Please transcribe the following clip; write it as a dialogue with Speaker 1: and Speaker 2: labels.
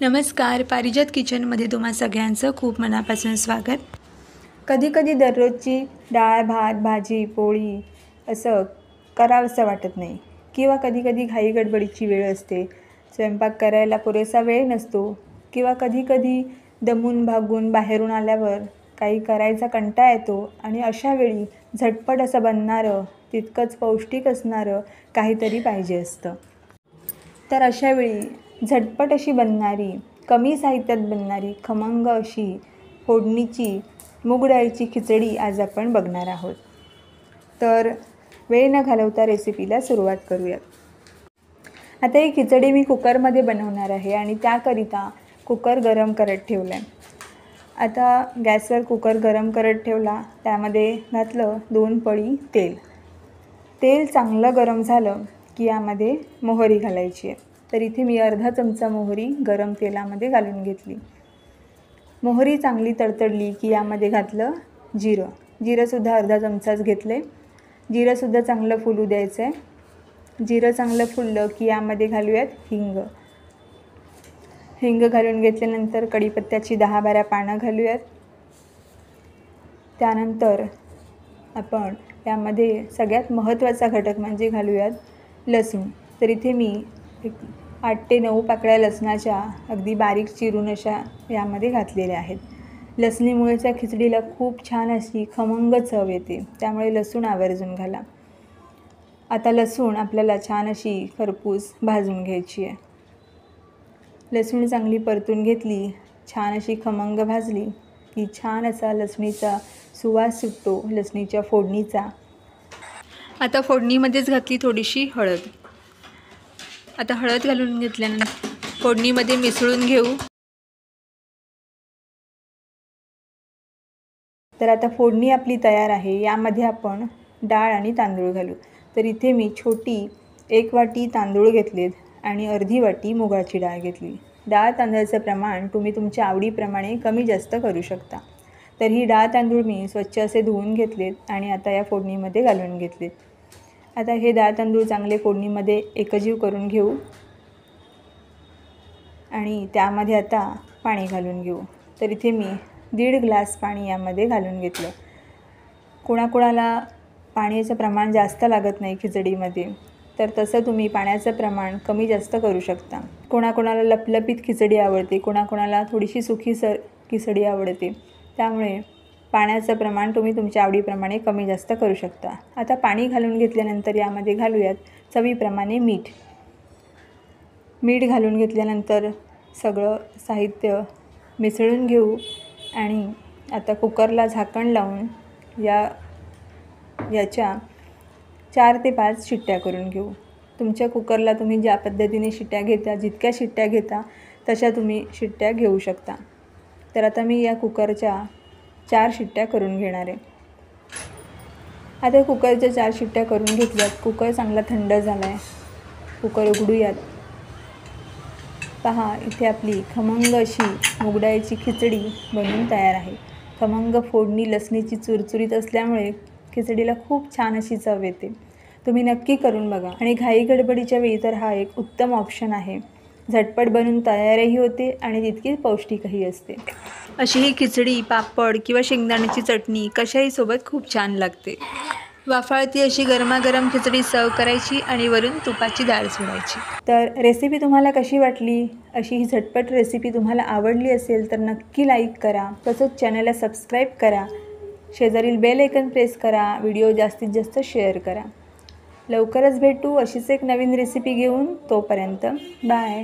Speaker 1: नमस्कार, पारिजात किचनमध्ये तुम्हा सगळ्यांचं खूप मनापासून स्वागत. कधीकधी दररोजची डाळ भात भाजी पोळी असं करावंसं वाटत नाही किंवा कधीकधी घाई गडबडीची वेळ असते, स्वयंपाक करायला पुरेसा वेळ नसतो किंवा कधीकधी दमून भागून बाहेरून आल्यावर काही करायचा कंटाळा येतो आणि अशा वेळी झटपट असं बनणारं, तितकंच पौष्टिक असणारं काहीतरी पाहिजे असतं. तर अशावेळी झटपट अशी बनणारी, कमी साहित्यात बनणारी खमंग अशी फोडणीची मूग डाळीची खिचडी आज आपण बघणार आहोत. तर वेळ न घालवता रेसिपीला सुरुवात करूयात. आता ही खिचडी मी कुकरमध्ये बनवणार आहे आणि त्याकरिता कुकर गरम करत ठेवला आहे. आता गॅसवर कुकर गरम करत ठेवला, त्यामध्ये घातलं 2 पळी तेल. तेल चांगलं गरम झालं की यामध्ये मोहरी घालायची आहे. तर इथे मी अर्धा चमचा मोहरी गरम तेलामध्ये घालून घेतली. मोहरी चांगली तडतडली की यामध्ये घातलं जिरं. जिरंसुद्धा अर्धा चमचाच घेतले. जिरंसुद्धा चांगलं फुलू द्यायचं आहे. जिरं चांगलं फुललं की यामध्ये घालूयात हिंग. हिंग घालून घेतल्यानंतर कढीपत्त्याची 10-12 पानं घालूयात. त्यानंतर आपण यामध्ये सगळ्यात महत्त्वाचा घटक म्हणजे घालूयात लसूण. तर इथे मी 8 ते 9 पाकळ्या लसणाच्या अगदी बारीक चिरून अशा यामध्ये घातलेल्या आहेत. लसणीमुळे त्या खिचडीला खूप छान अशी खमंग चव येते, त्यामुळे लसूण आवर्जून घाला. आता लसूण आपल्याला छान अशी खरपूस भाजून घ्यायची आहे. लसूण चांगली परतून घेतली, छान अशी खमंग भाजली की छान असा लसणीचा सुवास सुटतो, लसणीच्या फोडणीचा. आता फोडणीमध्येच घातली थोडीशी हळद. आता हळद घालून घेतल्यानंतर फोडणीमध्ये मिसळून घेऊ. तर आता फोडणी आपली तयार आहे. यामध्ये आपण डाळ आणि तांदूळ घालू. तर इथे मी छोटी 1 वाटी तांदूळ घेतलेत आणि अर्धी वाटी मुगाची डाळ घेतली. डाळ तांदळाचं प्रमाण तुम्ही तुमच्या आवडीप्रमाणे कमी जास्त करू शकता. तर ही डाळ तांदूळ मी स्वच्छ असे धुवून घेतलेत आणि आता या फोडणीमध्ये घालून घेतलेत. आता हे डाळ तांदूळ चांगले फोडणीमध्ये एकजीव करून घेऊ आणि त्यामध्ये आता पाणी घालून घेऊ. तर इथे मी 1.5 ग्लास पाणी यामध्ये घालून घेतलं. कोणाकोणाला पाण्याचं प्रमाण जास्त लागत नाही खिचडीमध्ये, तर तसं तुम्ही पाण्याचं प्रमाण कमी जास्त करू शकता. कोणाकोणाला लपलपीत खिचडी आवडते, कोणाकोणाला थोडीशी सुकीसर खिचडी आवडते, त्यामुळे पाण्याचं प्रमाण तुम्ही तुमच्या आवडीप्रमाणे कमी जास्त करू शकता. आता पाणी घालून घेतल्यानंतर यामध्ये घालूयात चवीप्रमाणे मीठ. मीठ घालून घेतल्यानंतर सगळं साहित्य मिसळून घेऊ आणि आता कुकरला झाकण लावून याच्या 4 ते 5 शिट्ट्या करून घेऊ. तुमच्या कुकरला तुम्ही ज्या पद्धतीने शिट्ट्या घेता, जितक्या शिट्ट्या घेता तशा तुम्ही शिट्ट्या घेऊ शकता. तर आता मी या कुकरच्या 4 शिट्ट्या करून घेणार आहे. आता कुकरच्या 4 शिट्ट्या करून घेतल्यात. कुकर चांगला थंड झाला आहे. कुकर उघडूयात. पहा, इथे आपली खमंग अशी मूग डाळीची खिचडी बनवून तयार आहे. खमंग फोडणी लसणीची चुरचुरीत असल्यामुळे खिचडीला खूप छान अशी चव येते. तुम्ही नक्की करून बघा आणि घाई गडबडीच्या वेळी तर हा एक उत्तम ऑप्शन आहे. झटपट बनून तयारही होते आणि तितकीच पौष्टिकही असते. अशी ही खिचडी पापड किंवा शेंगदाण्याची चटणी कशाही सोबत खूप छान लागते. वाफाळती अशी गरमागरम खिचडी सर्व करायची आणि वरून तुपाची डाळ सोडायची. तर रेसिपी तुम्हाला कशी वाटली? अशी ही झटपट रेसिपी तुम्हाला आवडली असेल तर नक्की लाईक करा. तसंच चॅनलला सबस्क्राईब करा. शेजारील बेल आयकॉन प्रेस करा. व्हिडिओ जास्तीत जास्त शेअर करा. लवकरच भेटू अशीच एक नवीन रेसिपी घेऊन. तोपर्यंत बाय.